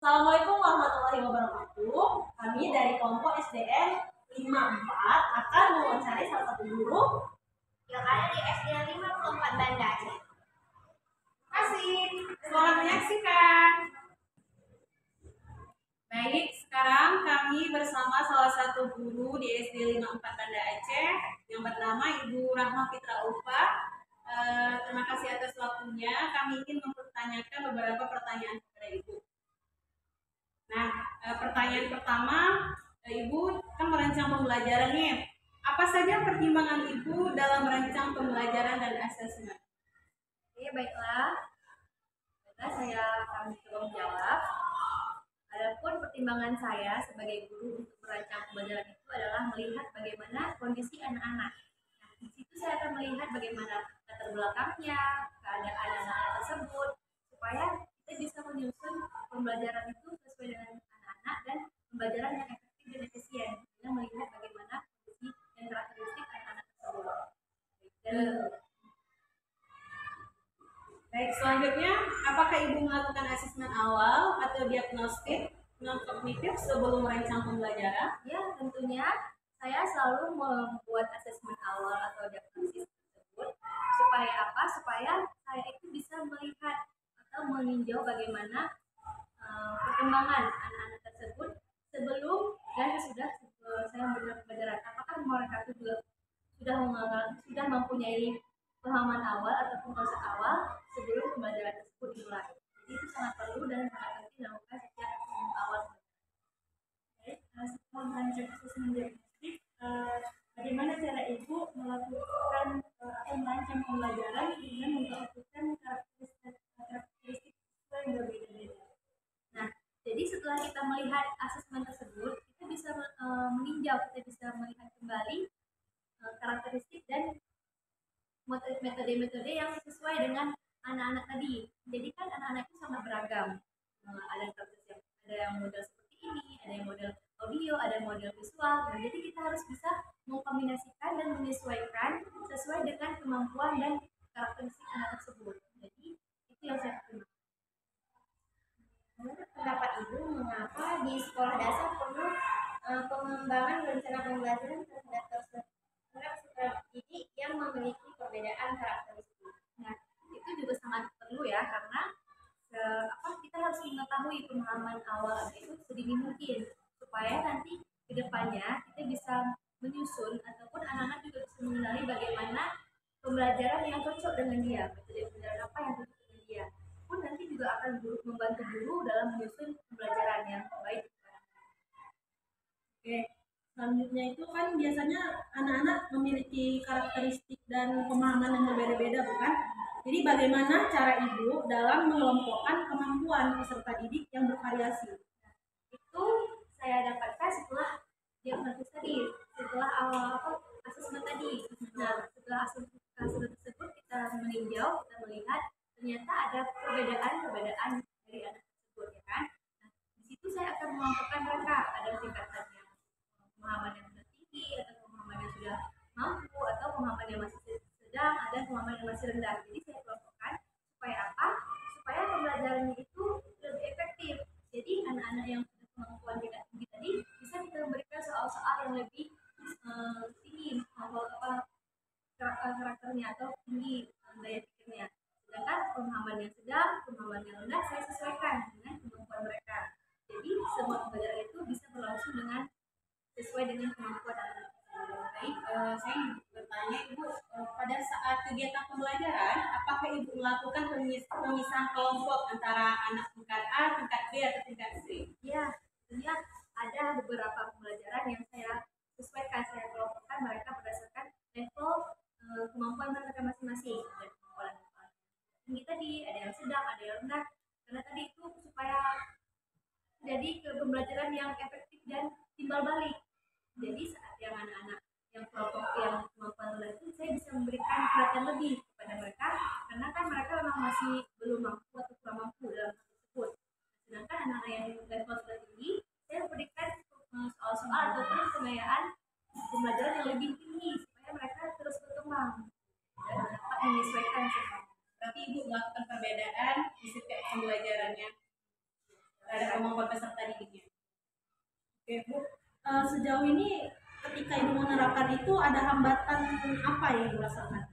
Assalamualaikum warahmatullahi wabarakatuh. Kami dari kelompok SDN 54 akan mewawancari salah satu guru yang ada di SDN 54 Banda Aceh. Terima kasih. Selamat menyaksikan. Baik, sekarang kami bersama salah satu guru di SD 54 Banda Aceh yang bernama Ibu Rahma Fitra Ulfa. Terima kasih atas waktunya. Kami ingin mempertanyakan beberapa pertanyaan kepada Ibu. Nah, pertanyaan pertama, Ibu kan merancang pembelajaran nih. Apa saja pertimbangan Ibu dalam merancang pembelajaran dan asesmen? Oke, baiklah. Saya akan mencoba menjawab. Adapun pertimbangan saya sebagai guru untuk merancang pembelajaran itu adalah melihat bagaimana kondisi anak-anak. Nah, di situ saya akan melihat bagaimana latar belakangnya, keadaan anak-anak tersebut, supaya kita bisa menyusun pembelajaran itu sesuai dengan anak-anak dan pembelajaran yang efektif dan efisien dengan melihat bagaimana kondisi dan karakteristik anak-anak tersebut. Baik, selanjutnya, apakah Ibu melakukan asesmen awal atau diagnostik non-kognitif sebelum merancang pembelajaran? Ya, tentunya saya selalu membuat asesmen awal atau diagnosis tersebut supaya apa? Supaya saya itu bisa melihat atau meninjau bagaimana perkembangan anak-anak tersebut sebelum dan sesudah saya memberikan pembelajaran. Apakah mereka itu juga sudah mempunyai pemahaman awal ataupun konsep awal sebelum pembelajaran tersebut dimulai. Jadi itu sangat perlu dan sangat penting dilakukan sejak awal. Setelah merancang asesmen diagnostik, bagaimana cara Ibu melakukan atau merancang pembelajaran dengan memperhatikan karakteristik siswa yang berbeda-beda? Nah, jadi setelah kita melihat asesmen tersebut, kita bisa meninjau, kita bisa melihat kembali karakteristik dan metode-metode yang sesuai dengan anak-anak tadi. Jadi kan anak-anak itu sangat beragam. Ada yang model seperti ini, ada yang model audio, ada yang model visual. Nah, jadi kita harus bisa mengkombinasikan dan menyesuaikan sesuai dengan kemampuan dan karakteristik anak tersebut. Jadi itu yang saya terima. Menurut pendapat Ibu, mengapa di sekolah dasar perlu pengembangan rencana pembelajaran terhadap peserta didik yang memiliki perbedaan karakteristik? Nah, itu juga sangat perlu ya, karena kita harus mengetahui pemahaman awal itu sedini mungkin supaya nanti kedepannya kita bisa menyusun ataupun anak-anak juga bisa mengenali bagaimana pembelajaran yang cocok dengan dia, metode pembelajaran apa yang cocok dengan dia. Pun nanti juga akan membantu guru dalam menyusun pembelajaran yang baik. Oke, selanjutnya itu kan biasanya anak-anak memiliki karakteristik dan pemahaman yang berbeda-beda, bukan? Jadi bagaimana cara Ibu dalam mengelompokkan kemampuan peserta didik yang bervariasi? Itu saya dapatkan setelah diagnosis tadi, setelah asesmen tadi. Nah, setelah asesmen tersebut kita meninjau, kita melihat ternyata ada perbedaan dari anak tersebut, ya kan? Nah, di situ saya akan mengelompokkan mereka, ada tingkatannya pemahaman yang sudah tinggi atau pemahaman yang sudah mampu atau pemahaman yang masih sedang, ada pemahaman yang masih rendah. Jadi saya kelompokkan supaya apa? Supaya pembelajarannya itu lebih efektif. Jadi anak-anak yang sudah kemampuan tingkat tinggi tadi bisa kita memberikan soal-soal yang lebih tinggi karakternya atau tinggi daya pikirnya. Sedangkan pemahaman yang sedang, pemahaman yang rendah saya sesuaikan dengan kemampuan mereka. Jadi semua pembelajaran itu bisa berlangsung dengan sesuai dengan kemampuan anak. Baik, saya bertanya Ibu, pada saat kegiatan pembelajaran, apakah Ibu melakukan pemisahan kelompok antara anak tingkat A, tingkat B, atau tingkat C? Ya, tentunya ada beberapa pembelajaran yang saya sesuaikan, saya kelompokkan mereka berdasarkan level kemampuan mereka masing-masing. Ada kemampuan tinggi tadi, ada yang sedang, ada yang rendah. Karena tadi itu supaya jadi ke pembelajaran yang efektif dan timbal balik. Jadi saat yang anak-anak yang kelompok yang kemampuan rendah itu saya bisa memberikan perhatian lebih kepada mereka karena kan mereka memang masih belum mampu atau kurang mampu dalam hal tersebut. Sedangkan anak-anak yang level sudah tinggi saya berikan soal-soal ataupun pengayaan pembelajaran yang lebih tinggi supaya mereka terus berkembang dan dapat menyesuaikan semua. Berarti Ibu melakukan perbedaan di setiap pembelajarannya. terhadap kemampuan peserta didiknya. Oke Bu, sejauh ini ketika Ibu menerapkan itu ada hambatan apa yang Ibu rasakan?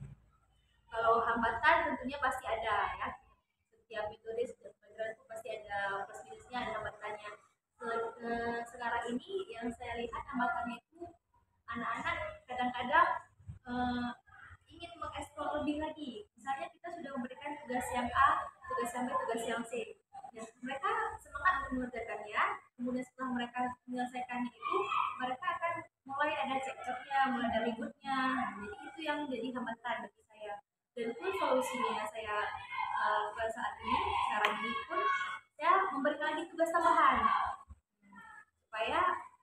Kalau hambatan tentunya pasti ada ya. Setiap metode, setiap pelajaran itu pasti ada plus minusnya, ada hambatannya. Sekarang ini yang saya lihat hambatannya itu anak-anak kadang-kadang ingin mengeksplor lebih lagi. Misalnya kita sudah memberikan tugas yang A, tugas yang B, tugas yang C. Ya, mereka semangat untuk mengerjakannya. Kemudian setelah mereka menyelesaikannya itu, mereka akan mulai ada cekcoknya, mulai ada ributnya. Jadi itu yang jadi hambatan bagi saya. Dan pun solusinya saya pada saat ini, sekarang ini pun saya memberikan lagi tugas tambahan supaya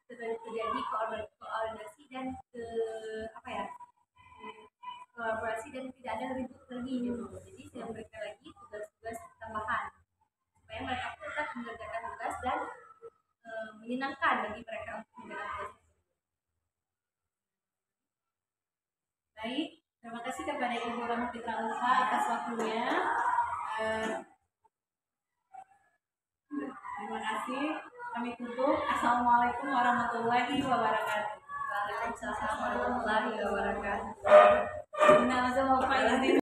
terjadi koordinasi dan kolaborasi dan tidak ada ribut lagi gitu. Jadi saya memberikan lagi tugas-tugas tambahan supaya mereka pun tetap mengerjakan tugas dan menyenangkan bagi mereka untuk mengerjakan tugas. Baik, terima kasih kepada Ibu Rahma Fitra Ulfa atas waktunya. Terima kasih. Kami tutup. Assalamualaikum warahmatullahi wabarakatuh. Waalaikumsalam warahmatullahi wabarakatuh. Nah,